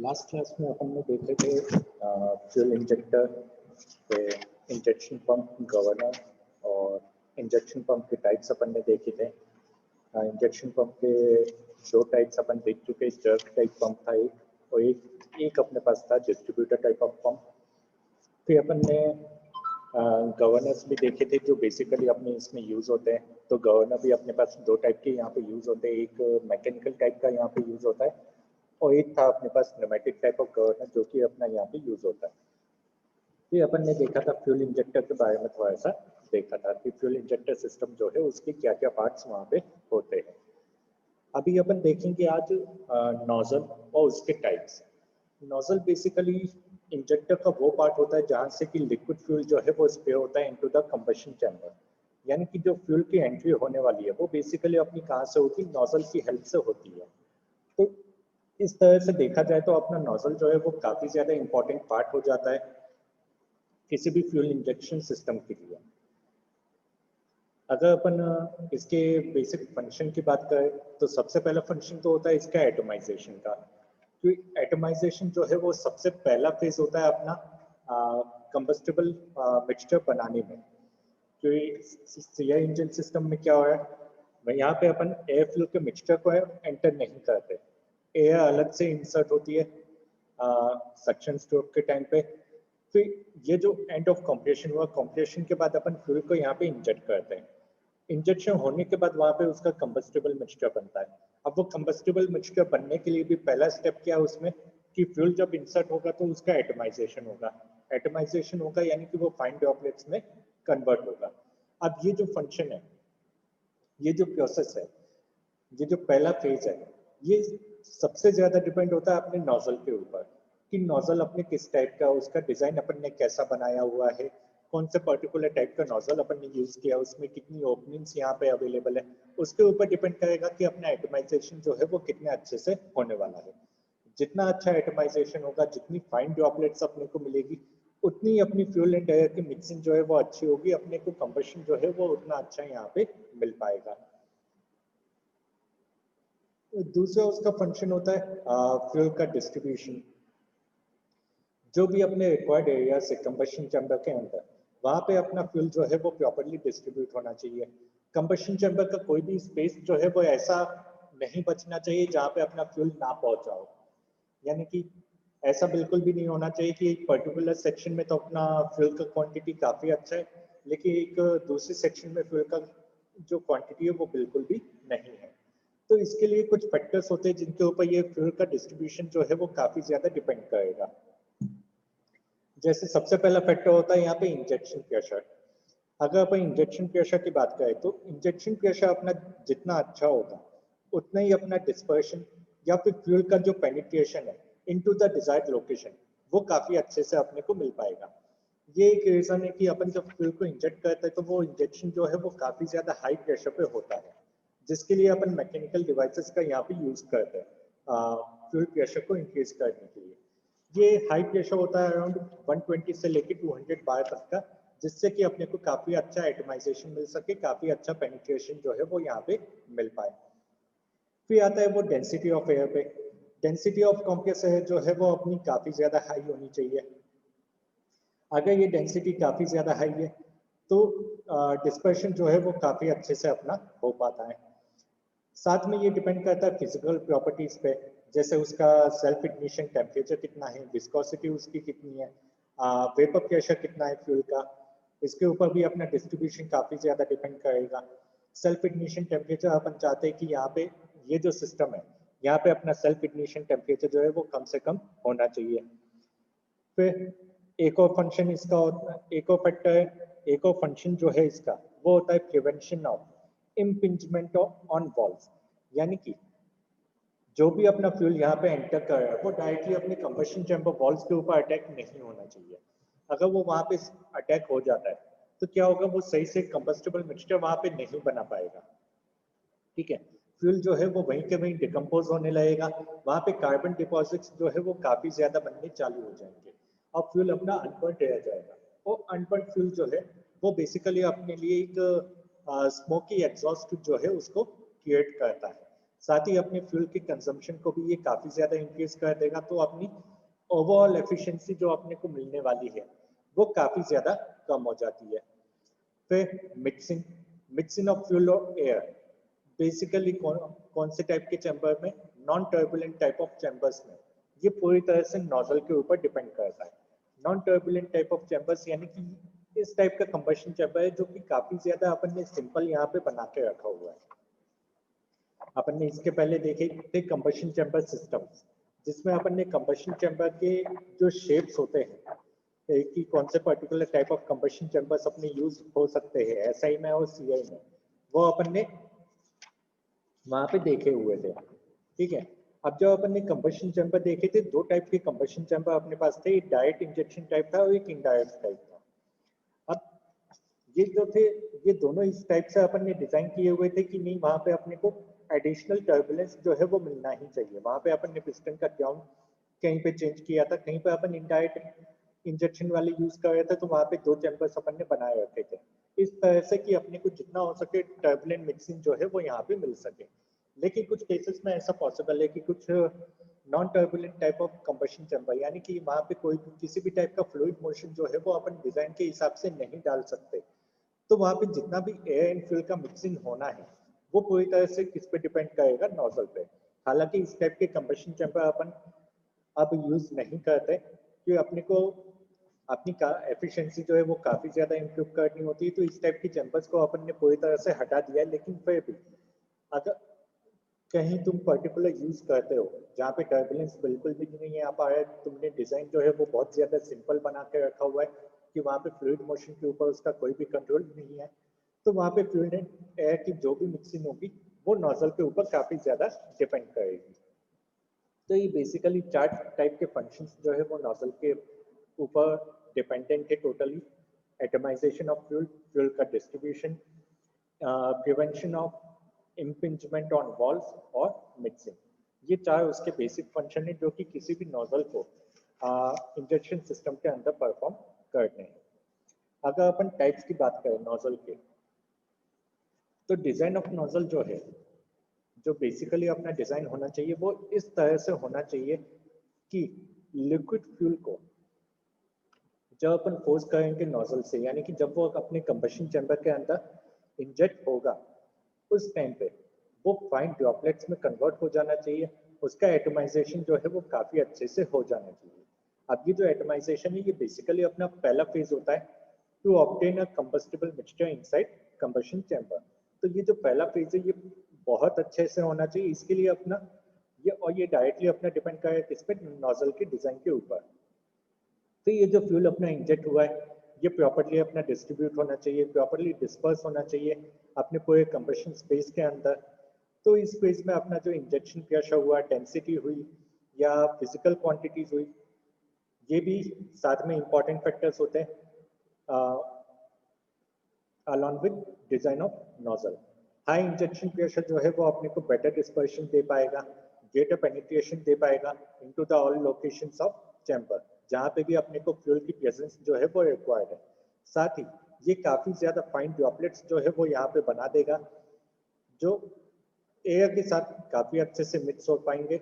Last class में अपन ने देखे थे फ्यूल इंजेक्टर पे इंजेक्शन पंप गवर्नर और इंजेक्शन पंप के टाइप्स अपन ने देखे थे। इंजेक्शन पंप के दो टाइप्स अपन देख चुके। जर्क टाइप पंप था एक, और एक अपने पास था डिस्ट्रीब्यूटर टाइप ऑफ पंप। फिर अपन ने गवर्नर्स भी देखे थे जो बेसिकली अपने इसमें यूज़ होते हैं। तो गवर्नर भी अपने पास दो टाइप के यहाँ पे यूज़ होते हैं। एक मैकेनिकल टाइप का यहाँ पे यूज़ होता है और एक था अपने पास न्यूमेटिक टाइप ऑफ गवर्नर जो कि अपना यहाँ पे यूज़ होता है। फिर अपन ने देखा था फ्यूल इंजेक्टर के बारे में, थोड़ा सा देखा था कि फ्यूल इंजेक्टर सिस्टम जो है उसके क्या क्या पार्ट्स वहाँ पे होते हैं। अभी अपन देखेंगे आज नोजल और उसके टाइप्स। नोजल बेसिकली इंजेक्टर का वो पार्ट होता है जहाँ से कि लिक्विड फ्यूल जो है वो स्प्रे होता है इनटू द कंबशन चैम्बर। यानी कि जो फ्यूल की एंट्री होने वाली है वो बेसिकली अपनी कहाँ से होती है, नोजल की हेल्प से होती है। तो इस तरह से देखा जाए तो अपना नोजल जो है वो काफ़ी ज़्यादा इंपॉर्टेंट पार्ट हो जाता है किसी भी फ्यूल इंजेक्शन सिस्टम के लिए। अगर अपन इसके बेसिक फंक्शन की बात करें तो सबसे पहला फंक्शन तो होता है इसका एटमाइजेशन का। तो एटमाइजेशन जो है वो सबसे पहला फेज होता है अपना कंबस्टिबल मिक्सचर बनाने में। तो सीआई इंजन सिस्टम में क्या हो रहा है, यहाँ पे अपन एयर फ्लो के मिक्सचर को एंटर नहीं करते, एयर अलग से इंसर्ट होती है सक्शन स्ट्रोक के टाइम पे। फिर ये जो एंड ऑफ कंप्रेशन हुआ, कंप्रेशन के बाद अपन फ्यूल को यहाँ पे इंजेक्ट करते हैं। इंजेक्शन होने के बाद वहाँ पे उसका कंबस्टिबल मिक्सचर बनता है। अब वो कंबस्टिबल मिक्सचर बनने के लिए भी पहला स्टेप क्या है उसमें कि फ्यूल जब इंसर्ट होगा तो उसका एटमाइजेशन होगा। एटमाइजेशन होगा यानी कि वो फाइन ड्रॉपलेट्स में कन्वर्ट होगा। अब ये जो फंक्शन है, ये जो प्रोसेस है, ये जो पहला फेज है, ये सबसे ज्यादा डिपेंड होता है अपने नोजल के ऊपर कि नोजल अपने किस टाइप का, उसका डिजाइन अपन ने कैसा बनाया हुआ है, कौन से पर्टिकुलर टाइप का नोजल अपन ने यूज किया, उसमें कितनी ओपनिंग्स यहाँ पे अवेलेबल है। उसके ऊपर डिपेंड करेगा कि अपना एटमाइजेशन जो है वो कितने अच्छे से होने वाला है। जितना अच्छा एटमाइजेशन होगा, जितनी फाइन ड्रॉपलेट्स अपने को मिलेगी, उतनी अपनी फ्यूल एंड एयर की मिक्सिंग जो है वो अच्छी होगी। अपने को कंबशन जो है वो उतना अच्छा यहाँ पे मिल पाएगा। दूसरा उसका फंक्शन होता है फ्यूल का डिस्ट्रीब्यूशन। जो भी अपने रिक्वायर्ड एरिया से कंबशन चैम्बर के अंदर, वहां पे अपना फ्यूल जो है वो प्रॉपर्ली डिस्ट्रीब्यूट होना चाहिए। कंबशन चैम्बर का कोई भी स्पेस जो है वो ऐसा नहीं बचना चाहिए जहाँ पे अपना फ्यूल ना पहुंचा हो। यानी कि ऐसा बिल्कुल भी नहीं होना चाहिए कि एक पर्टिकुलर सेक्शन में तो अपना फ्यूल का क्वांटिटी काफी अच्छा है, लेकिन एक दूसरे सेक्शन में फ्यूल का जो क्वांटिटी है वो बिल्कुल भी नहीं है। तो इसके लिए कुछ फैक्टर्स होते हैं जिनके ऊपर ये फ्यूल का डिस्ट्रीब्यूशन जो है वो काफी ज्यादा डिपेंड करेगा। जैसे सबसे पहला फैक्टर होता है यहाँ पे इंजेक्शन प्रेशर। अगर अपन इंजेक्शन प्रेशर की बात करें तो इंजेक्शन प्रेशर अपना जितना अच्छा होगा उतना ही अपना डिस्पर्शन या फिर फ्यूल का जो पेनिट्रेशन है इनटू द डिजायर्ड लोकेशन वो काफी अच्छे से अपने को मिल पाएगा। ये एक रीजन है कि अपन जब फ्यूल को इंजेक्ट करते हैं तो वो इंजेक्शन जो है वो काफी ज्यादा हाई प्रेशर पे होता है, जिसके लिए अपन मैकेनिकल डिवाइसेस का यहाँ पे यूज करते हैं फ्यूल प्रेशर को इंक्रीज करने के लिए। ये हाई प्रेशर होता है अराउंड 120 से लेके 200 बार तक का, जिससे कि अपने को काफी अच्छा एटमाइजेशन मिल सके, काफी अच्छा पेनिट्रेशन जो है वो यहाँ पे मिल पाए। फिर आता है वो डेंसिटी ऑफ एयर पे। डेंसिटी ऑफ कंप्रेसर जो है वो अपनी काफी ज्यादा हाई होनी चाहिए। अगर ये डेंसिटी काफी ज्यादा हाई है तो डिस्पर्शन जो है वो काफी अच्छे से अपना हो पाता है। साथ में ये डिपेंड करता है फिजिकल प्रॉपर्टीज पे, जैसे उसका सेल्फ इग्निशन टेम्परेचर कितना है, विस्कोसिटी उसकी कितनी है, वेपर प्रेशर कितना है फ्यूल का। इसके ऊपर भी अपना डिस्ट्रीब्यूशन काफी ज्यादा डिपेंड करेगा। सेल्फ इग्निशन टेम्परेचर अपन चाहते हैं कि यहाँ पे ये जो सिस्टम है यहाँ पे अपना सेल्फ इग्निशन टेम्परेचर जो है वो कम से कम होना चाहिए। फिर एक और फंक्शन इसका होता है, एक और फैक्टर है, एक और फंक्शन जो है इसका वो होता है prevention of impingement on walls. यानी कि जो भी अपना फ्यूल यहाँ पे एंटर कर रहा है वो डायरेक्टली अपने कंबशन चैम्बर वॉल्स के ऊपर अटैक नहीं होना चाहिए। अगर वो वहां पे अटैक हो जाता है तो क्या होगा, वो सही से कंबस्टिबल मिक्सचर वहां पे नहीं बना पाएगा। ठीक है, फ्यूल जो है वो वहीं के वहीं डिकम्पोज होने लगेगा, वहां पे कार्बन डिपॉजिट्स जो है वो काफी ज्यादा बनने चालू हो जाएंगे और फ्यूल अपना अनबर्न रह जाएगा। और अनबर्न फ्यूल जो है वो बेसिकली अपने लिए एक स्मोकी एग्जॉस्ट जो है उसको क्रिएट करता है। साथ ही अपने फ्यूल के कंजम्पशन को भी ये काफी ज्यादा इंक्रीज कर देगा, तो अपनी ओवरऑल एफिशिएंसी जो अपने को मिलने वाली है वो काफी ज्यादा कम हो जाती है। फिर मिक्सिंग मिक्सिंग ऑफ फ्यूल और एयर, बेसिकली कौन से टाइप के चैम्बर में, non turbulent type of chambers में। ये पूरी तरह से नोजल के ऊपर डिपेंड करता है। Non turbulent type of chambers यानी कि इस टाइप का कंबशन चैम्बर है जो कि काफी ज्यादा अपन ने सिंपल यहाँ पे बना के रखा हुआ है। अपन ने इसके पहले देखे थे कंबशन चैम्बर सिस्टम्स, जिसमें अपन ने कंबशन चैम्बर के जो शेप्स होते हैं कि कौन से particular type of combustion chambers अपने यूज हो सकते हैं एसआई में और सीआई में, वो अपन ने वहां पे देखे हुए थे। ठीक है, अब जब अपन ने कंबशन चैम्बर देखे थे, दो टाइप के कंबशन चैम्बर अपने पास थे, एक डायरेक्ट इंजेक्शन टाइप था और एक इनडायरेक्ट टाइप था। अब ये जो थे, ये दोनों इस टाइप से अपन ने डिजाइन किए हुए थे कि नहीं वहां पे अपने को एडिशनल टर्बुलेंस जो है वो मिलना ही चाहिए। वहां पे अपन ने पिस्टन का ग्राउंड कहीं पे चेंज किया था, कहीं पे अपन इनडायरेक्ट इंजेक्शन वाले यूज कर रहे थे, तो वहां पे दो चैम्बर्स अपन ने बनाए रखे थे इस तरह से कि अपने को जितना हो सके टर्बुलेंट मिक्सिंग जो है वो यहाँ पे मिल सके। लेकिन कुछ केसेस में ऐसा पॉसिबल है कि कुछ non turbulent type of combustion chamber यानी कि वहां पे कोई किसी भी टाइप का फ्लूइड मोशन जो है वो अपन डिजाइन के हिसाब से नहीं डाल सकते, तो वहां पे जितना भी एयर एंड फ्यूल का मिक्सिंग होना है वो पूरी तरह से किस पे डिपेंड करेगा, नोजल पे। हालांकि इस टाइप के कंबशन चैम्बर अपन अब यूज नहीं करते कि अपने को अपनी एफिशिएंसी जो है वो काफी ज्यादा इंप्रूव करनी होती है, तो इस टाइप की चैम्बर्स को अपन ने पूरी तरह से हटा दिया है। लेकिन फिर भी अगर कहीं तुम पर्टिकुलर यूज करते हो जहाँ पे टर्बुलेंस बिल्कुल भी नहीं आ पा रहा है, तुमने डिजाइन जो है वो बहुत ज्यादा सिंपल बना के रखा हुआ है कि वहाँ पे फ्लूइड मोशन के ऊपर उसका कोई भी कंट्रोल नहीं है, तो वहाँ पे फ्लूइड एयर की जो भी मिक्सिंग होगी वो नोजल के ऊपर काफी ज्यादा डिपेंड करेगी। तो ये बेसिकली चार टाइप के फंक्शंस जो है वो नोजल के ऊपर डिपेंडेंट है totally. Atomisation of fuel, fuel का distribution, prevention of impingement on walls और मिक्सिंग। ये चार उसके बेसिक फंक्शन है जो कि किसी भी नोजल को इंजेक्शन सिस्टम के अंदर परफॉर्म करते हैं। अगर अपन टाइप्स की बात करें नोजल के, तो डिजाइन ऑफ नोजल जो है, जो बेसिकली अपना डिजाइन होना चाहिए वो इस तरह से होना चाहिए कि लिक्विड फ्यूल को जब अपन फोर्स करेंगे नोजल से, यानी कि जब वो अपने कंबशन चैम्बर के अंदर इंजेक्ट होगा, उस टाइम पे वो फाइन ड्रॉपलेट्स में कन्वर्ट हो जाना चाहिए। उसका एटमाइजेशन जो है वो काफी अच्छे से हो जाना चाहिए। अब ये जो एटमाइजेशन है ये बेसिकली अपना पहला फेज होता है to obtain a combustible mixture inside combustion chamber. तो ये जो पहला फेज है ये बहुत अच्छे से होना चाहिए। इसके लिए अपना ये डायरेक्टली अपना डिपेंड करे किस पे, नोजल के डिजाइन के ऊपर। तो ये जो फ्यूल अपना इंजेक्ट हुआ है ये प्रॉपर्ली अपना डिस्ट्रीब्यूट होना चाहिए, प्रॉपर्ली डिस्पर्स होना चाहिए अपने पूरे कंबशन स्पेस के अंदर। तो इस फेज में अपना जो इंजेक्शन प्रेशर हुआ, डेंसिटी हुई या फिजिकल क्वांटिटीज हुई, ये भी साथ में इंपॉर्टेंट फैक्टर्स होते हैं along with design of nozzle। High injection pressure जो है वो अपने को बेटर डिस्पर्शन दे पाएगा, ग्रेटर पेनिट्रेशन दे पाएगा into the all locations of chamber, जहाँ पे भी अपने को फ्यूल की प्रेजेंस जो है वो रिक्वायर्ड है। साथ ही ये काफी ज्यादा फाइन ड्रॉपलेट्स जो है वो यहाँ पे बना देगा, जो एयर के साथ काफी अच्छे से मिक्स हो पाएंगे।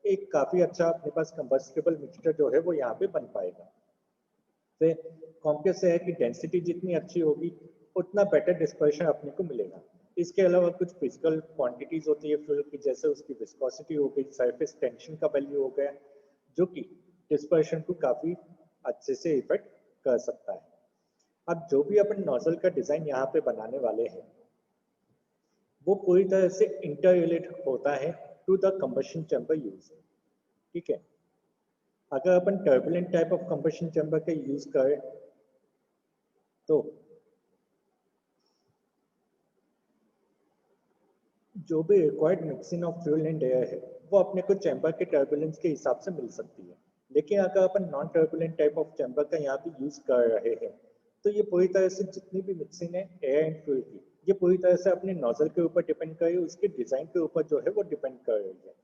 एक काफी अच्छा अपने पास कंबस्टिबल मिक्सचर जो है वो यहाँ पे बन पाएगा। फिर कॉम्प्लेक्स है कि डेंसिटी जितनी अच्छी होगी उतना बेटर डिस्पर्शन अपने को मिलेगा। इसके अलावा कुछ फिजिकल क्वांटिटीज होती है फ्लूइड की, जैसे उसकी विस्कोसिटी हो गई, सरफेस टेंशन का वैल्यू हो गया, जो कि डिस्पर्शन को काफी अच्छे से इफेक्ट कर सकता है। अब जो भी अपन नोजल का डिजाइन यहाँ पे बनाने वाले हैं वो पूरी तरह से इंटर रिलेटेड होता है to the combustion chamber use. ठीक है, अगर अपन turbulent type of combustion chamber का यूज करें तो जो भी required mixing of fuel and air है वो अपने को चैम्बर के टर्बुलेंस के हिसाब से मिल सकती है। लेकिन अगर अपन non turbulent type of chamber का यहाँ पे यूज कर रहे हैं तो ये पूरी तरह से जितनी भी मिक्सिंग है एयर एंड फ्यूल की, ये पूरी तरह से अपने नोजल के ऊपर डिपेंड कर रही है, उसके डिजाइन के ऊपर जो है वो डिपेंड कर रही है।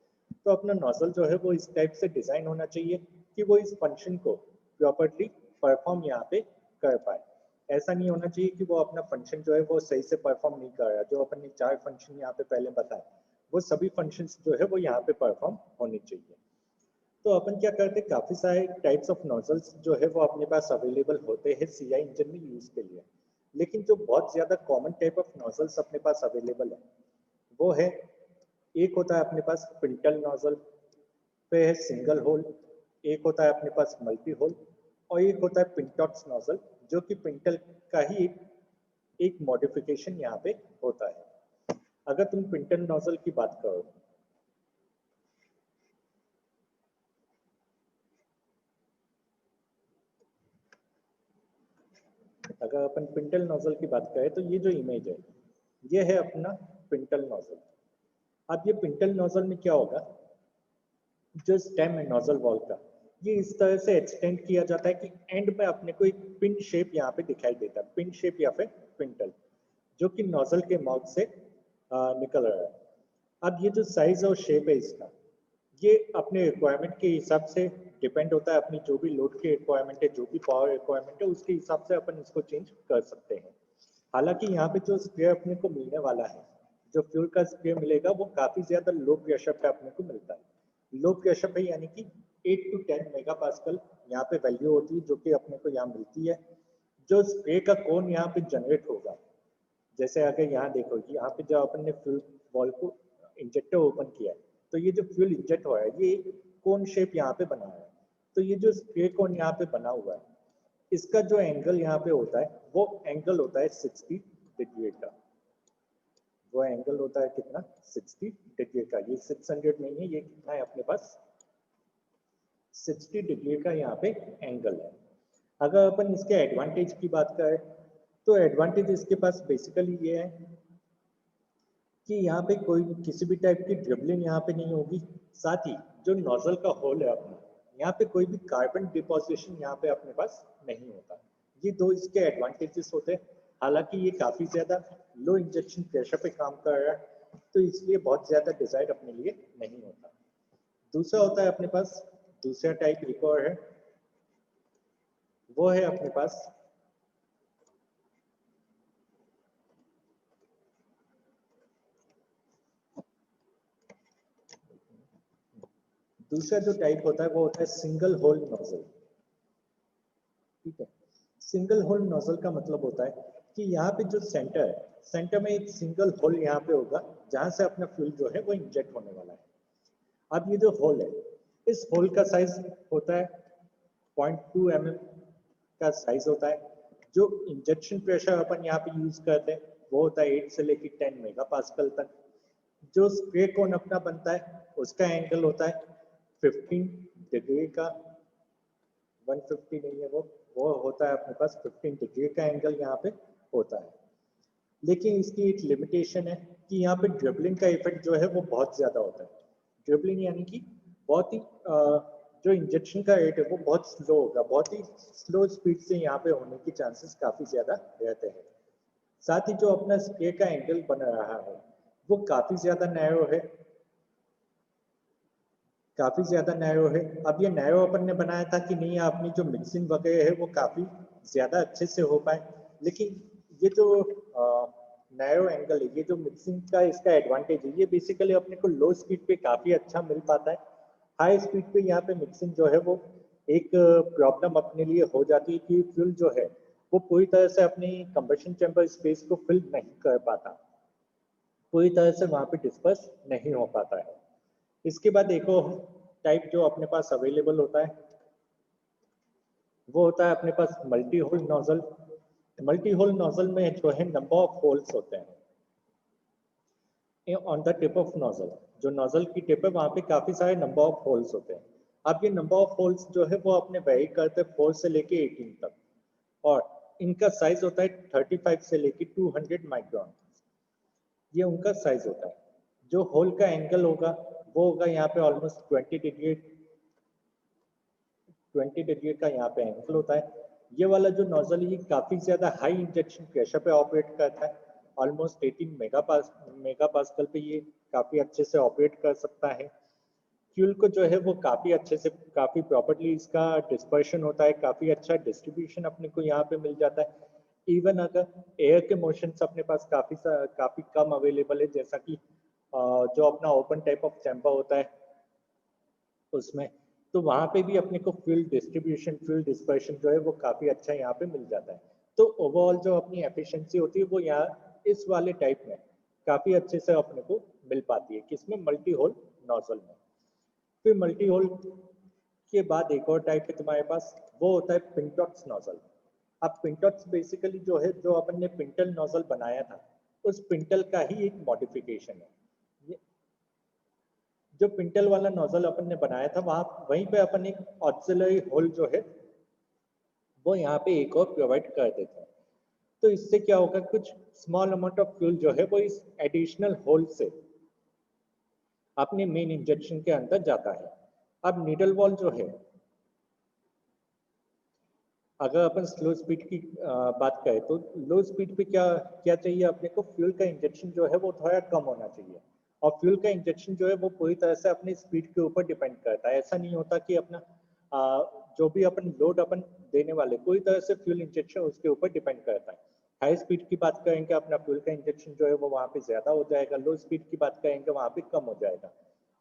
तो अपना नोजल जो है वो इस टाइप से डिजाइन होना चाहिए कि वो इस फंक्शन को प्रॉपर्ली परफॉर्म यहाँ पे कर पाए। ऐसा नहीं होना चाहिए कि वो अपना फंक्शन जो है वो सही से परफॉर्म नहीं कर रहा। जो अपन ने चार फंक्शन यहाँ पे पहले बताए वो सभी फंक्शंस जो है वो यहाँ पे परफॉर्म होनी चाहिए। तो अपन क्या करते हैं, काफी सारे टाइप्स ऑफ नोजल्स जो है वो अपने पास अवेलेबल होते हैं सीआई इंजन में यूज के लिए, लेकिन जो बहुत ज्यादा कॉमन टाइप ऑफ नोजल्स अपने पास अवेलेबल है वो है, एक होता है अपने पास पिंटल नोजल, पे है सिंगल होल, एक होता है अपने पास मल्टी होल, और एक होता है पिंटॉक्स नोजल, जो कि पिंटल का ही एक मॉडिफिकेशन यहाँ पे होता है। अगर तुम पिंटल नोजल की बात करो, अगर अपन पिंटल नोजल की बात करें तो ये जो इमेज है ये है अपना पिंटल नोजल। अब ये पिंटल नोजल में क्या होगा, जो स्टेम है नोजल वॉल का, ये इस तरह से एक्सटेंड किया जाता है कि एंड में अपने को एक पिन शेप यहाँ पे दिखाई देता है, पिन शेप या फिर पिंटल, जो कि नोजल के माउथ से निकल रहा है। अब ये जो साइज और शेप है इसका, ये अपने रिक्वायरमेंट के हिसाब से डिपेंड होता है, अपनी जो भी लोड की रिक्वायरमेंट है, जो भी पावर रिक्वायरमेंट है, उसके हिसाब से अपन इसको चेंज कर सकते हैं। हालांकि यहाँ पे जो स्प्रे अपने को मिलने वाला है, जो फ्यूल का स्प्रे मिलेगा वो काफी ज्यादा लो प्रेशर पे अपने को मिलता है। लो प्रेशर पे यानी कि 8 to 10 मेगा पास्कल यहाँ पे वैल्यू होती है, जो कि अपने को यहाँ मिलती है। जो स्प्रे का कोन यहाँ पे जनरेट होगा, जैसे अगर यहाँ देखो कि यहाँ पे जब अपन ने फ्यूल वॉल को इंजेक्टर ओपन किया है, तो ये जो फ्यूल इंजेक्ट हुआ है ये कोन शेप यहाँ पे बना है। तो ये जो स्प्रे कोन यहाँ पे बना हुआ है, इसका जो एंगल यहाँ पे होता है वो एंगल होता है 60 डिग्री का। वो एंगल होता है कितना, 60 डिग्री का। ये 600 नहीं है, ये कितना है अपने पास, 60 डिग्री का यहाँ पे एंगल है। अगर अपन इसके एडवांटेज की बात करें तो एडवांटेज इसके पास बेसिकली ये है कि यहाँ पे कोई किसी भी टाइप की ड्रिबलिंग यहाँ पे नहीं होगी। साथ ही जो नोजल का होल है अपना, यहाँ पे कोई भी कार्बन डिपोजिशन यहाँ पे अपने पास नहीं होता। ये दो इसके एडवांटेजेस होते हैं। हालांकि ये काफी ज्यादा लो इंजेक्शन प्रेशर पे काम कर रहा है, तो इसलिए बहुत ज्यादा डिजायर अपने लिए नहीं होता। दूसरा होता है अपने पास, दूसरा टाइप एक और है, वो है अपने पास दूसरा जो टाइप होता है वो होता है सिंगल होल नोजल। ठीक है, सिंगल होल नोजल का मतलब होता है कि यहाँ पे जो सेंटर है, सेंटर में एक सिंगल होल यहाँ पे होगा जहां से अपना फ्यूल जो है वो इंजेक्ट होने वाला है। अब ये जो होल है, इस होल का साइज होता है 0.2 mm का साइज होता है। जो इंजेक्शन प्रेशर अपन यहाँ पे यूज करते हैं वो होता है 8 से लेकर 10 मेगा पास्कल तक। जो स्प्रे कोन अपना बनता है उसका एंगल होता है 15 डिग्री का, 150 नहीं है वो होता है अपने पास 15 डिग्री का एंगल यहाँ पे होता है। लेकिन इसकी एक लिमिटेशन है कि यहाँ पे ड्रिबलिंग का इफेक्ट जो है वो बहुत ज्यादा होता है। ड्रिबलिंग यानी कि बहुत ही जो इंजेक्शन का रेट है वो बहुत स्लो होगा, बहुत ही स्लो स्पीड से यहाँ पे होने की चांसेस काफी ज्यादा रहते हैं। साथ ही जो अपना स्प्रे का एंगल बन रहा है वो काफी ज्यादा नैरो है, काफी ज्यादा नैरो है। अब ये नैरो अपन ने बनाया था कि नहीं अपनी जो मिक्सिंग वगैरह है वो काफी ज्यादा अच्छे से हो पाए, लेकिन ये जो नैरो एंगल है, ये जो मिक्सिंग का इसका एडवांटेज है, ये बेसिकली अपने को लो स्पीड पे काफी अच्छा मिल पाता है। हाई स्पीड पे यहाँ पे मिक्सिंग जो है वो एक प्रॉब्लम अपने लिए हो जाती है कि फ्यूल जो है वो पूरी तरह से अपनी कंबशन चैम्बर स्पेस को फिल नहीं कर पाता, पूरी तरह से वहां पे डिस्पर्स नहीं हो पाता है। इसके बाद एक और टाइप जो अपने पास अवेलेबल होता है वो होता है अपने पास multi hole nozzle. Multi hole nozzle में जो है नंबर ऑफ होल्स होते हैं on the tip of nozzle. जो नोजल की टिप है वहां पे काफी सारे नंबर ऑफ होल्स होते हैं। अब ये नंबर ऑफ होल्स जो है वो अपने वेरी करते हैं 4 से लेके 18 तक, और इनका साइज होता है 35 से लेके 200 माइक्रोन। ये उनका साइज होता है। जो होल का एंगल होगा वो होगा यहाँ पे ऑलमोस्ट 20 डिग्री का यहाँ पे एंगल होता है। ये वाला जो नोजल है ये काफी ज्यादा हाई इंजेक्शन प्रेशर पे ऑपरेट करता है, ऑलमोस्ट 18 मेगा पास्कल पे ये काफी अच्छे से ऑपरेट कर सकता है। फ्यूल को जो है वो काफी अच्छे से, काफी प्रॉपर्ली इसका डिस्पर्शन होता है, काफी अच्छा डिस्ट्रीब्यूशन अपने को यहाँ पे मिल जाता है। इवन अगर एयर के मोशंस अपने पास काफी कम अवेलेबल है, जैसा कि जो अपना ओपन टाइप ऑफ चैम्बर होता है उसमें, तो वहाँ पे भी अपने को फ्यूल डिस्ट्रीब्यूशन, फ्यूल डिस्पर्शन जो है वो काफ़ी अच्छा यहाँ पे मिल जाता है। तो ओवरऑल जो अपनी एफिशिएंसी होती है वो यहाँ इस वाले टाइप में काफ़ी अच्छे से अपने को मिल पाती है, किसमें, मल्टी होल नोजल में। फिर मल्टी होल के बाद एक और टाइप है तुम्हारे पास, वो होता है पिंटॉक्स नोजल। अब पिंटॉक्स बेसिकली जो है, जो अपन ने पिंटल नोजल बनाया था उस पिंटल का ही एक मॉडिफिकेशन है। ये जो पिंटल वाला नोजल अपन ने बनाया था वहां वहीं पे अपन एक ऑक्सिलरी होल जो है वो यहाँ पे एक और प्रोवाइड कर देते हैं। तो इससे क्या होगा, कुछ स्मॉल अमाउंट ऑफ फ्यूल जो है वो इस एडिशनल होल से अपने मेन इंजेक्शन के अंदर जाता है। अब नीडल वॉल जो है, अगर अपन स्लो स्पीड की बात करें तो लो स्पीड पे क्या क्या चाहिए अपने को, फ्यूल का इंजेक्शन जो है वो थोड़ा कम होना चाहिए। और फ्यूल का इंजेक्शन जो है वो पूरी तरह से अपनी स्पीड के ऊपर डिपेंड करता है। ऐसा नहीं होता कि अपना जो भी अपन लोड अपन देने वाले पूरी तरह से फ्यूल इंजेक्शन उसके ऊपर डिपेंड करता है। हाई स्पीड की बात करेंगे अपना फ्यूल का इंजेक्शन जो है वो वहाँ पे ज्यादा हो जाएगा, लो स्पीड की बात करेंगे वहाँ पे कम हो जाएगा।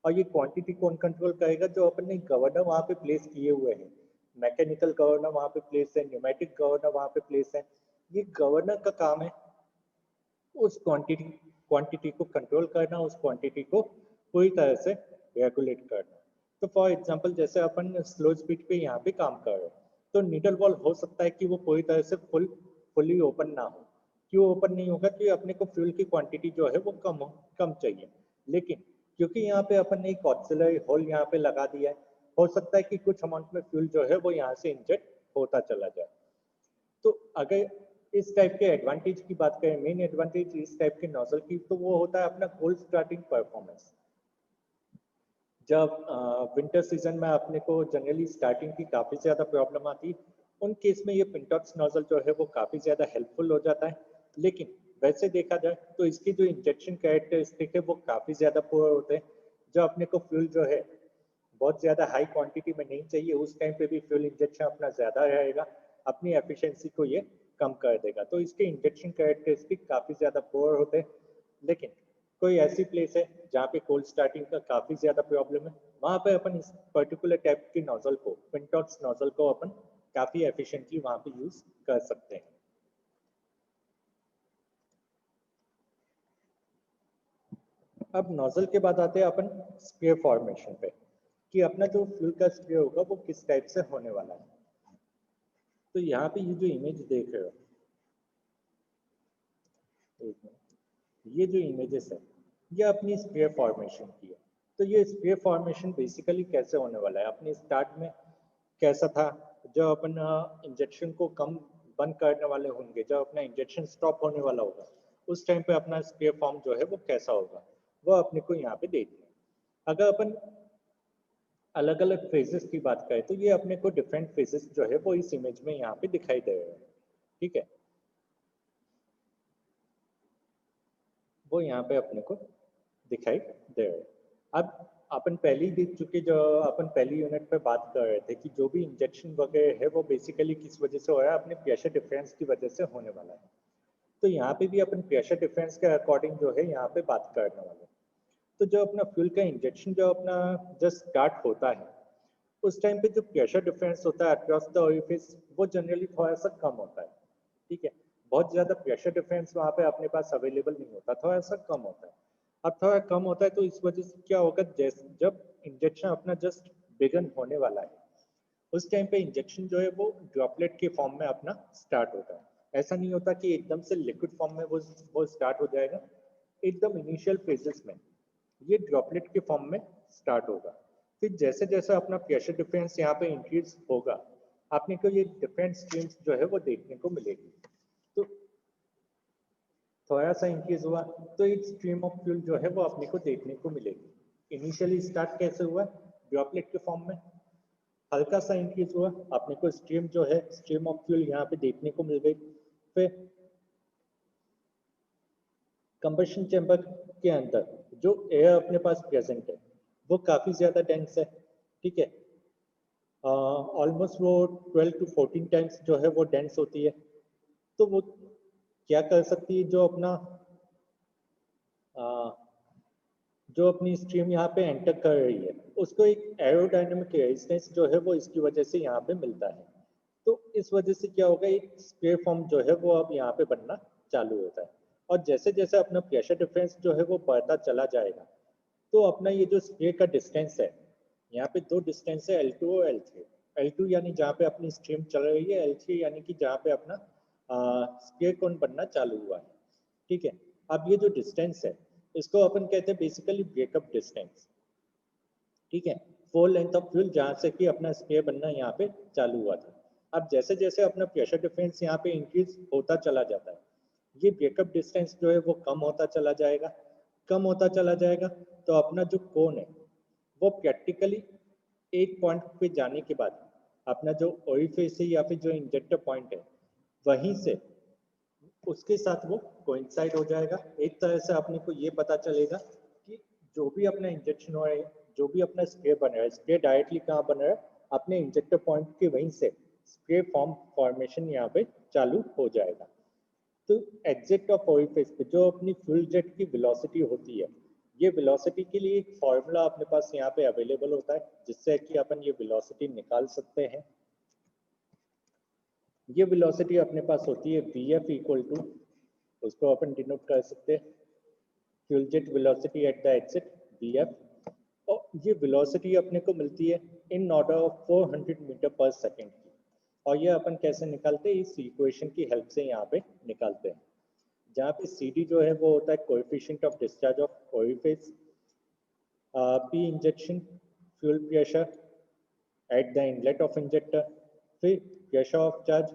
और ये क्वांटिटी कौन कंट्रोल करेगा, जो अपन ने गवर्नर वहाँ पे प्लेस किए हुए हैं। मैकेनिकल गवर्नर वहाँ पे प्लेस है, न्यूमेटिक गवर्नर वहाँ पे प्लेस है। ये गवर्नर का काम है उस क्वांटिटी क्वांटिटी को कंट्रोल करना, उस क्वांटिटी को पूरी तरह से रेगुलेट करना। तो फॉर एग्जांपल जैसे अपन स्लो स्पीड पे यहाँ पे काम कर रहे हैं, तो नीडल वॉल हो सकता है कि वो पूरी तरह से फुली ओपन ना हो। क्यों ओपन नहीं होगा, कि अपने को फ्यूल की क्वांटिटी जो है वो कम चाहिए। लेकिन क्योंकि यहाँ पे अपन ने एक ऑक्सिलरी होल यहाँ पे लगा दिया है, हो सकता है कि कुछ अमाउंट में फ्यूल जो है वो यहाँ से इंजेक्ट होता चला जाए। तो अगर इस टाइप के एडवांटेज की बात करें, मेन एडवांटेज इस टाइप के नोजल की, तो वो होता है अपना कोल्ड स्टार्टिंग परफॉर्मेंस। जब विंटर सीजन में अपने को जनरली स्टार्टिंग की काफ़ी ज़्यादा प्रॉब्लम आती, उन केस में ये पिंटॉक्स नोजल जो है वो काफ़ी ज़्यादा हेल्पफुल हो जाता है। लेकिन वैसे देखा जाए तो इसकी जो इंजेक्शन कैरेक्टरिस्टिक है वो काफ़ी ज़्यादा पुअर होते हैं। जो अपने को फ्यूल जो है बहुत ज़्यादा हाई क्वांटिटी में नहीं चाहिए, उस टाइम पे भी फ्यूल इंजेक्शन अपना ज़्यादा रहेगा, अपनी एफिशिएंसी को ये कम कर देगा। तो इसके इंजेक्शन कैरेक्टरिस्टिक काफ़ी ज़्यादा पुअर होते हैं। लेकिन कोई ऐसी प्लेस है जहाँ पे कोल्ड स्टार्टिंग का काफ़ी ज़्यादा प्रॉब्लम है, वहाँ पे अपन इस पर्टिकुलर टाइप की नोजल को, पिंटॉक्स नोजल को अपन काफ़ी एफिशिएंटली वहाँ पे यूज़ कर सकते हैं। अब नोजल के बाद आते हैं अपन स्प्रे फॉर्मेशन पे, कि अपना जो फ्यूल का स्प्रे होगा वो किस टाइप से होने वाला है। तो यहाँ पे ये जो इमेज देख रहे हो, एक मिनट, ये जो इमेजेस है ये अपनी स्प्रे फॉर्मेशन की है। तो ये स्प्रे फॉर्मेशन बेसिकली कैसे होने वाला है, अपने स्टार्ट में कैसा था, जब अपन इंजेक्शन को कम बंद करने वाले होंगे, जब अपना इंजेक्शन स्टॉप होने वाला होगा, उस टाइम पे अपना स्प्रे फॉर्म जो है वो कैसा होगा, वो अपने को यहाँ पे देखना है। अगर अपन अलग अलग फेजेस की बात करें तो ये अपने को डिफरेंट फेजेस जो है वो इस इमेज में यहाँ पे दिखाई दे रहे हैं। ठीक है, वो यहाँ पे अपने को दिखाई दे रहे हैं। अब अपन पहले ही देख चुके, जो अपन पहली यूनिट पे बात कर रहे थे, कि जो भी इंजेक्शन वगैरह है वो बेसिकली किस वजह से हो रहा है, अपने प्रेशर डिफरेंस की वजह से होने वाला है। तो यहाँ पे भी अपन प्रेशर डिफरेंस के अकॉर्डिंग जो है यहाँ पे बात करने वाले हैं। तो जो अपना फ्यूल का इंजेक्शन जो अपना जस्ट स्टार्ट होता है, उस टाइम पे जो प्रेशर डिफरेंस होता है अक्रॉस द ओरिफिस, वो जनरली थोड़ा सा कम होता है। ठीक है, बहुत ज्यादा प्रेशर डिफरेंस वहाँ पे अपने पास अवेलेबल नहीं होता, थोड़ा सा कम होता है। अब थोड़ा कम होता है तो इस वजह से क्या होगा, जैसे जब इंजेक्शन अपना जस्ट बिगन होने वाला है, उस टाइम पे इंजेक्शन जो है वो ड्रॉपलेट के फॉर्म में अपना स्टार्ट होता है। ऐसा नहीं होता कि एकदम से लिक्विड फॉर्म में वो स्टार्ट हो जाएगा। एकदम इनिशियल फेजेस में ये ड्रॉपलेट के फॉर्म में स्टार्ट होगा। फिर जैसे जैसे अपना प्रेशर डिफरेंस यहाँ पे इंक्रीज होगा, आपने को ये डिफरेंट स्ट्रीम्स जो है वो देखने को मिलेगी। तो थोड़ा सा इंक्रीज हुआ तो एक स्ट्रीम ऑफ फ्यूल जो है वो अपने को देखने को मिलेगी। इनिशियली स्टार्ट कैसे हुआ, ड्रॉपलेट के फॉर्म में, हल्का सा इंक्रीज हुआ, अपने को स्ट्रीम जो है, स्ट्रीम ऑफ फ्यूल यहाँ पे देखने को मिल गई। फिर कंबशन चैम्बर के अंदर जो एयर अपने पास प्रेजेंट है वो काफी ज्यादा डेंस है। ठीक है, ऑलमोस्ट वो 12 टू 14 टाइम्स जो है वो डेंस होती है। तो वो क्या कर सकती है, जो अपना जो अपनी स्ट्रीम यहाँ पे एंटर कर रही है उसको एक एरोडायनेमिक रेजिस्टेंस जो है वो इसकी वजह से यहाँ पे मिलता है। तो इस वजह से क्या होगा, एक स्प्रे फॉर्म जो है वो अब यहाँ पे बनना चालू होता है। और जैसे जैसे अपना प्रेशर डिफरेंस जो है वो बढ़ता चला जाएगा तो अपना ये जो स्प्रे का डिस्टेंस है, यहाँ पे दो डिस्टेंस है L2 और L3। L2 यानी जहाँ पे अपनी स्ट्रीम चल रही है, L3 यानी कि जहाँ पे अपना स्प्रे कोन बनना चालू हुआ है। ठीक है, अब ये जो डिस्टेंस है इसको अपन कहते हैं बेसिकली ब्रेकअप डिस्टेंस। ठीक है, फोर लेंथ ऑफ फ्यूल जहाँ से कि अपना स्प्रे बनना यहाँ पे चालू हुआ था। अब जैसे जैसे अपना प्रेशर डिफरेंस यहाँ पे इंक्रीज होता चला जाता है, ये ब्रेकअप डिस्टेंस जो है वो कम होता चला जाएगा। कम होता चला जाएगा तो अपना जो कोन है वो प्रैक्टिकली एक पॉइंट पे जाने के बाद अपना जो ओरिफिस है या फिर जो इंजेक्टर पॉइंट है वहीं से उसके साथ वो कोइंसाइड हो जाएगा। एक तरह से अपने को ये पता चलेगा कि जो भी अपना इंजेक्शन हो रहा है, जो भी अपना स्प्रे बन रहा है, स्प्रे डायरेक्टली कहाँ बन रहा है, अपने इंजेक्टर पॉइंट के वहीं से स्प्रे फॉर्मेशन यहाँ पे चालू हो जाएगा। तो एग्जिट ऑफ ओरिफिस पे जो अपनी फ्यूल जेट की वेलोसिटी होती है, ये वेलोसिटी के लिए एक फॉर्मूला अपने पास यहाँ पे अवेलेबल होता है जिससे कि अपन ये वेलोसिटी निकाल सकते हैं। ये वेलोसिटी अपने पास होती है Vf इक्वल टू, उसको अपन डिनोट कर सकते हैं fuel jet velocity at the exit Vf। और ये वेलोसिटी अपने को मिलती है इन ऑर्डर ऑफ 400 मीटर पर सेकेंड की। और ये अपन कैसे निकालते हैं, इस इक्वेशन की हेल्प से यहाँ पे निकालते हैं, जहाँ पे CD जो है वो होता है coefficient of discharge of orifice, P injection fuel pressure at the inlet of injector, फिर pressure of charge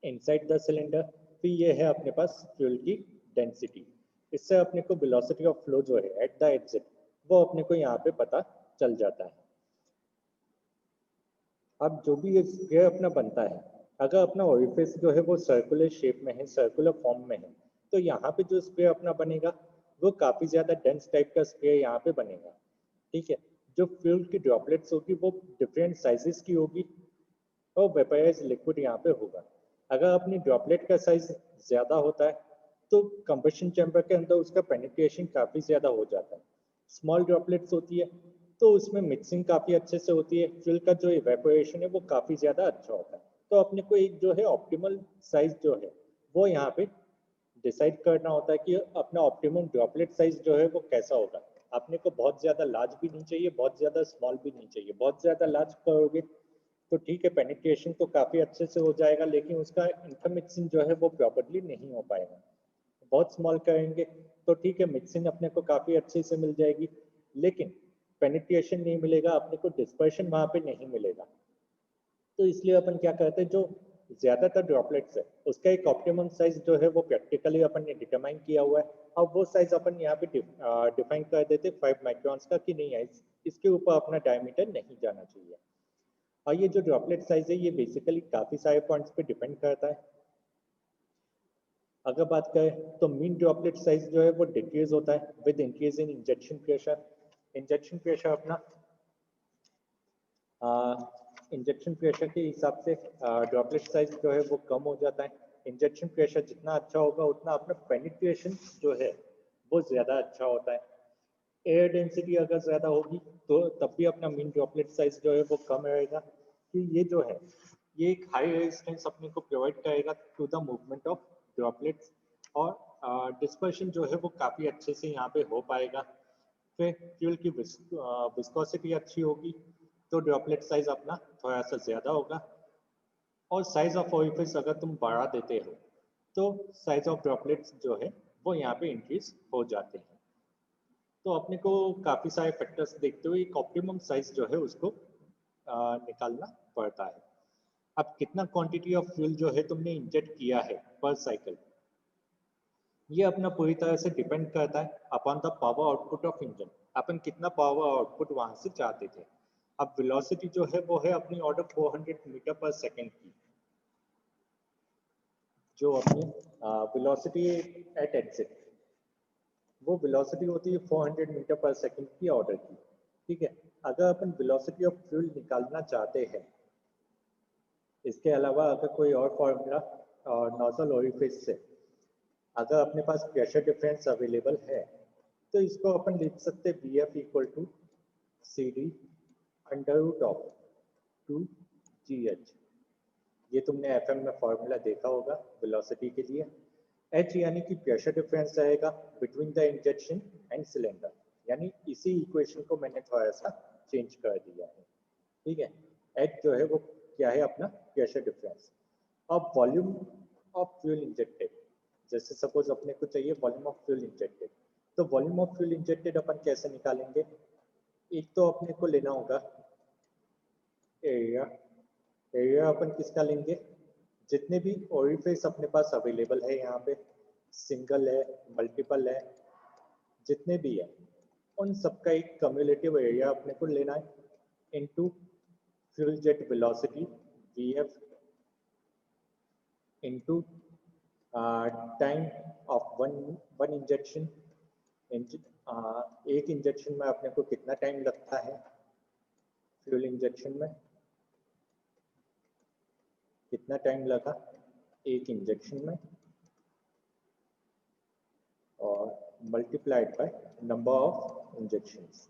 inside the cylinder, फिर ये है अपने पास फ्यूल की डेंसिटी। इससे अपने को वेलोसिटी ऑफ फ्लो जो है एट द एग्जिट वो अपने को यहाँ पे पता चल जाता है। अब जो भी ये स्क्वायर अपना बनता है, अगर अपना ओरिफिस जो है वो सर्कुलर शेप में है, सर्कुलर फॉर्म में है, तो यहाँ पे जो स्क्वायर अपना बनेगा वो काफी ज्यादा डेंस टाइप का स्क्वायर यहाँ पे बनेगा। ठीक है, जो फ्यूल की ड्रॉपलेट्स होगी वो डिफरेंट साइजेस की होगी और वेपराइज लिक्विड यहाँ पे होगा। अगर अपनी ड्रॉपलेट का साइज ज्यादा होता है तो कंबशन चैम्बर के अंदर उसका पेनिट्रेशन काफी ज्यादा हो जाता है। स्मॉल ड्रॉपलेट्स होती है तो उसमें मिक्सिंग काफी अच्छे से होती है, फ्यूल का जो इवेपोरेशन है वो काफी ज्यादा अच्छा होता है। तो अपने को एक जो है ऑप्टिमल साइज जो है वो यहाँ पे डिसाइड करना होता है कि अपना ऑप्टिमम ड्रॉपलेट साइज जो है वो कैसा होगा। अपने को बहुत ज्यादा लार्ज भी नहीं चाहिए, बहुत ज्यादा स्मॉल भी नहीं चाहिए। बहुत ज्यादा लार्ज करोगे तो ठीक है, पेनिट्रेशन तो काफी अच्छे से हो जाएगा लेकिन उसका इंटरमिक्सिंग जो है वो प्रॉपरली नहीं हो पाएगा। बहुत स्मॉल करेंगे तो ठीक है, मिक्सिंग अपने को काफी अच्छे से मिल जाएगी लेकिन पेनिट्रेशन नहीं मिलेगा, अपने को डिस्पर्शन वहां पे नहीं मिलेगा। तो इसलिए अपन क्या करते हैं, जो ज्यादातर ड्रॉपलेट्स है उसका एक ऑप्टिमम साइज जो है वो प्रैक्टिकली अपन ने डिटरमाइन किया हुआ है। अब वो साइज अपन यहाँ पे डिफाइन कर देते 5 माइक्रॉन्स का कि नहीं है, इसके ऊपर अपना डायमीटर नहीं जाना चाहिए। और ये जो ड्रॉपलेट साइज है ये बेसिकली काफी सारे पॉइंट्स पे डिपेंड करता है। अगर बात करें तो मीन ड्रॉपलेट साइज जो है वो डिक्रीज होता है with increase in injection pressure. Injection pressure अपना इंजेक्शन प्रेशर के हिसाब से ड्रॉपलेट साइज जो है वो कम हो जाता है। इंजेक्शन प्रेशर जितना अच्छा होगा उतना अपना पेनिट्रेशन जो है वो ज्यादा अच्छा होता है। एयर डेंसिटी अगर ज्यादा होगी तो तब भी अपना मीन ड्रॉपलेट साइज जो है वो कम रहेगा। कि ये जो है ये एक हाई रेजिस्टेंस अपने को प्रोवाइड करेगा to the movement of droplets और डिस्पर्शन जो है वो काफी अच्छे से यहाँ पे हो पाएगा। फिर फ्यूल की विस्कोसिटी अच्छी होगी तो ड्रॉपलेट साइज अपना थोड़ा सा ज्यादा होगा। और साइज ऑफ ओरिफिस अगर तुम बढ़ा देते हो तो साइज ऑफ ड्रॉपलेट्स जो है वो यहाँ पे इंक्रीज हो जाते हैं। तो अपने को काफी सारे फैक्टर्स देखते हुए एक ऑप्टिमम साइज जो है उसको निकालना पड़ता है। अब कितना क्वांटिटी ऑफ फ्यूल जो है तुमने इंजेक्ट किया है पर साइकिल, ये अपना पूरी तरह से डिपेंड करता है upon the power output of engine. अपन कितना पावर आउटपुट वहां से चाहते थे। अब वेलोसिटी जो है वो है अपनी ऑर्डर 400 मीटर पर सेकेंड की, जो अपनी वेलोसिटी एट एग्जिट वो वेलोसिटी होती है 400 मीटर पर सेकेंड की ऑर्डर की। ठीक है, अगर अपन वेलोसिटी ऑफ फ्यूल निकालना चाहते हैं, इसके अलावा अगर कोई और फॉर्मूला नोजल ओरिफिस से अगर अपने पास प्रेशर डिफरेंस अवेलेबल है तो इसको अपन लिख सकते हैं B F equal to C D under root of 2GH। ये तुमने एफएम में फॉर्मूला देखा होगा वेलोसिटी के लिए। H यानी कि प्रेशर डिफरेंस रहेगा between the injection and cylinder, यानी इसी इक्वेशन को मैंने थोड़ा सा चेंज कर दिया है, ठीक है। H जो है वो क्या है अपना प्रेशर डिफरेंस। अब वॉल्यूम ऑफ फ्यूल इंजेक्टेड, जैसे सपोज अपने को चाहिए वॉल्यूम ऑफ फ्यूल इंजेक्टेड, तो वॉल्यूम ऑफ फ्यूल इंजेक्टेड अपन कैसे निकालेंगे। एक तो अपने को लेना होगा एरिया। एरिया अपन किसका लेंगे, जितने भी ओरिफिस अपने पास अवेलेबल है यहाँ पे, सिंगल है मल्टीपल है जितने भी है, उन सबका एक कम्युलेटिव एरिया अपने को लेना है into fuel jet velocity VF into time of one injection. एक इंजेक्शन में अपने को कितना टाइम लगता है, फ्यूल इंजेक्शन में कितना टाइम लगा एक इंजेक्शन में, और multiplied by number of injections,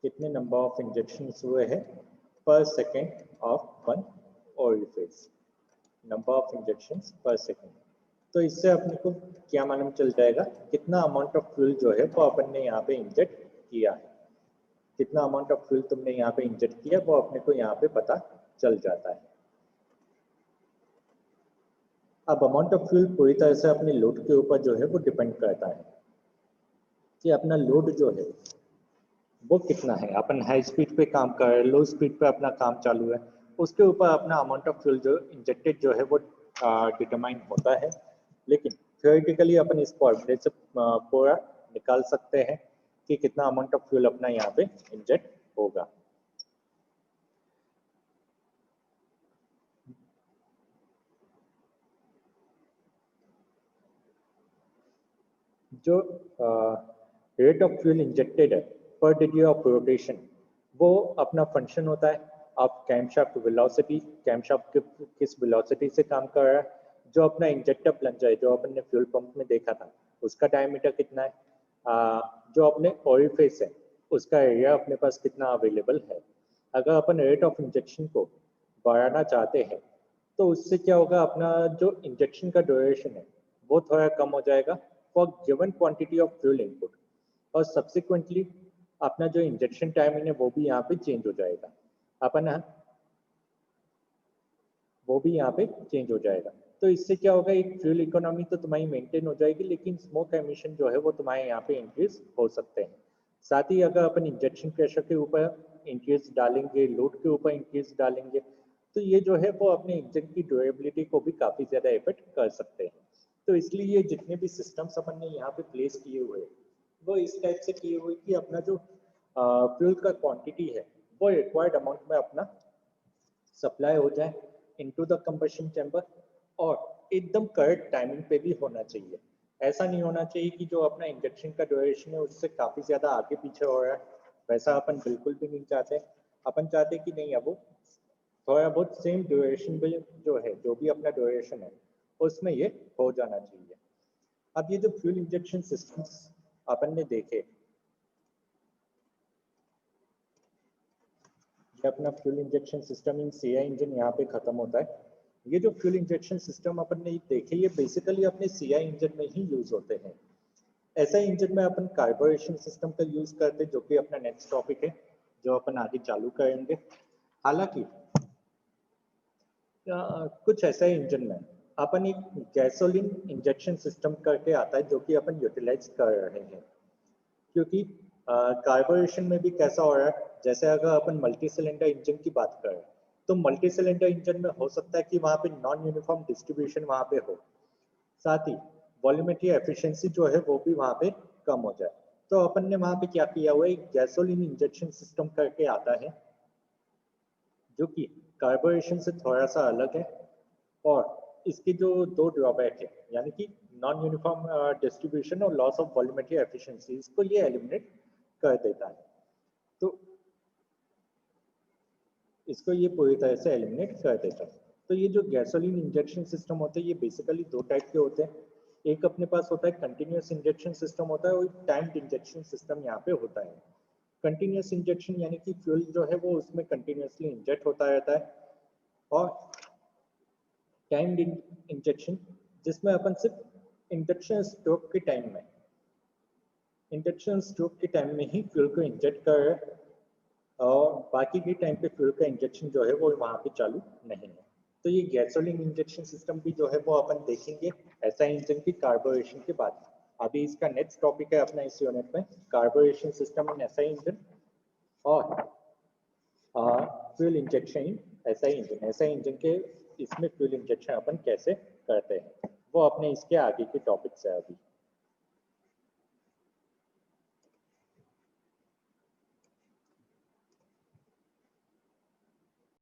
कितने नंबर ऑफ इंजेक्शंस हुए हैं पर second of one orifice, number of injections पर सेकेंड। तो इससे अपने को क्या मालूम चल जाएगा कितना अमाउंट ऑफ फ्यूल जो है वो अपन ने यहाँ पे इंजेक्ट किया है, कितना अमाउंट ऑफ फ्यूल तुमने यहाँ पे इंजेक्ट किया वो अपने को यहाँ पे पता चल जाता है। अब अमाउंट ऑफ फ्यूल पूरी तरह से अपने लोड के ऊपर जो है वो डिपेंड करता है कि अपना लोड जो है वो कितना है। अपन हाई स्पीड पे काम कर रहे हैं, लो स्पीड पे अपना काम चालू है, उसके ऊपर अपना अमाउंट ऑफ फ्यूल जो इंजेक्टेड जो है वो डिटरमाइन होता है। लेकिन थियोरेटिकली अपन इस फॉर्मूले से पूरा निकाल सकते हैं कि कितना अमाउंट ऑफ फ्यूल अपना यहाँ पे इंजेक्ट होगा। जो रेट ऑफ फ्यूल इंजेक्टेड है पर डिग्री ऑफ रोटेशन, वो अपना फंक्शन होता है आप कैमशाफ्ट वेलोसिटी, कैमशाफ्ट किस वेलोसिटी से काम कर रहा है, जो अपना इंजेक्टर प्लंजर है जो अपन ने फ्यूल पंप में देखा था उसका डायमीटर कितना है, जो अपने ओरिफिस है उसका एरिया अपने पास कितना अवेलेबल है। अगर अपन रेट ऑफ इंजेक्शन को बढ़ाना चाहते हैं तो उससे क्या होगा, अपना जो इंजेक्शन का ड्यूरेशन है वो थोड़ा कम हो जाएगा for given quantity of fuel input, और सब्सिक्वेंटली अपना जो इंजेक्शन टाइमिंग है वो भी यहाँ पे चेंज हो जाएगा, अपन वो भी यहाँ पे चेंज हो जाएगा। तो इससे क्या होगा, एक फ्यूल इकोनॉमी तो तुम्हारी मेंटेन हो जाएगी, लेकिन स्मोक एमिशन जो है वो तुम्हारे यहाँ पे इंक्रीज हो सकते हैं। साथ ही अगर अपन इंजेक्शन प्रेशर के ऊपर इंक्रीज डालेंगे, लोड के ऊपर इंक्रीज डालेंगे, तो ये जो है वो अपने इंजन की ड्यूरेबिलिटी को भी काफी ज्यादा इफेक्ट कर सकते हैं। तो इसलिए ये जितने भी सिस्टम्स अपन ने यहाँ पे प्लेस किए हुए वो इस टाइप से किए हुए कि अपना जो फ्यूल का क्वांटिटी है वो रिक्वायर्ड अमाउंट में अपना सप्लाई हो जाए इनटू द कंबशन चैम्बर, और एकदम करेक्ट टाइमिंग पे भी होना चाहिए। ऐसा नहीं होना चाहिए कि जो अपना इंजेक्शन का ड्यूरेशन है उससे काफी ज्यादा आगे पीछे हो रहा है, वैसा अपन बिल्कुल भी नहीं चाहते। अपन चाहते कि नहीं, अब वो थोड़ा बहुत सेम ड्यूरेशन भी जो है, जो भी अपना ड्यूरेशन है उसमें ये हो जाना चाहिए। अब ये जो फ्यूल इंजेक्शन सिस्टम्स अपन ने देखे, ये अपना fuel injection system in CI engine यहाँ पे खत्म होता है। ये जो फ्यूल इंजेक्शन सिस्टम अपन ने देखे ये बेसिकली अपने सीआई इंजन में ही यूज होते हैं। ऐसा इंजन में अपन कार्बोरेशन सिस्टम का यूज करते हैं, जो कि अपना नेक्स्ट टॉपिक है जो अपन आगे चालू करेंगे। हालांकि कुछ ऐसा ही इंजन में अपन एक गैसोलीन इंजेक्शन सिस्टम करके आता है जो कि अपन यूटिलाइज कर रहे हैं, क्योंकि कार्बोरेशन में भी कैसा हो रहा है, जैसे अगर अपन मल्टी सिलेंडर इंजन की बात करें तो मल्टी सिलेंडर इंजन में हो सकता है कि वहां पे नॉन यूनिफॉर्म डिस्ट्रीब्यूशन वहां पे हो, साथ ही वॉल्यूमेट्री एफिशिएंसी जो है वो भी वहां पे कम हो जाए। तो अपन ने वहां पे क्या किया हुआ है, एक गैसोलीन इंजेक्शन सिस्टम करके आता है जो कि कार्बोरेशन से थोड़ा सा अलग है, और इसके जो दो ड्रॉबैक है यानी कि नॉन यूनिफॉर्म डिस्ट्रीब्यूशन और लॉस ऑफ वॉल्यूमेट्री एफिशिएंसी, इसको ये एलिमिनेट कर देता है। तो इसको ये पूरी तरह से एलिमिनेट कर देता है। तो ये जो गैसोलीन इंजेक्शन सिस्टम होते हैं ये बेसिकली दो टाइप के होते हैं। एक अपने पास होता है कंटिन्यूअस इंजेक्शन सिस्टम होता है और टाइम्ड इंजेक्शन सिस्टम यहाँ पे होता है। कंटिन्यूअस इंजेक्शन यानी कि फ्यूल जो है वो उसमें कंटिन्यूअसली इंजेक्ट होता रहता है, और टाइम्ड इंजेक्शन जिसमें अपन सिर्फ इंडक्शन स्ट्रोक के टाइम में ही फ्यूल को इंजेक्ट कर रहे हैं और बाकी के टाइम पे फ्यूल का इंजेक्शन जो है वो वहाँ पे चालू नहीं है। तो ये गैसोलीन इंजेक्शन सिस्टम भी जो है वो अपन देखेंगे एसआई इंजन की कार्बोरेशन के बाद। अभी इसका नेक्स्ट टॉपिक है अपना इस यूनिट में, कार्बोरेशन सिस्टम इन एसआई इंजन और fuel injection in SI engine. SI engine के इसमें फ्यूल इंजेक्शन अपन कैसे करते हैं वो अपने इसके आगे के टॉपिक्स है अभी।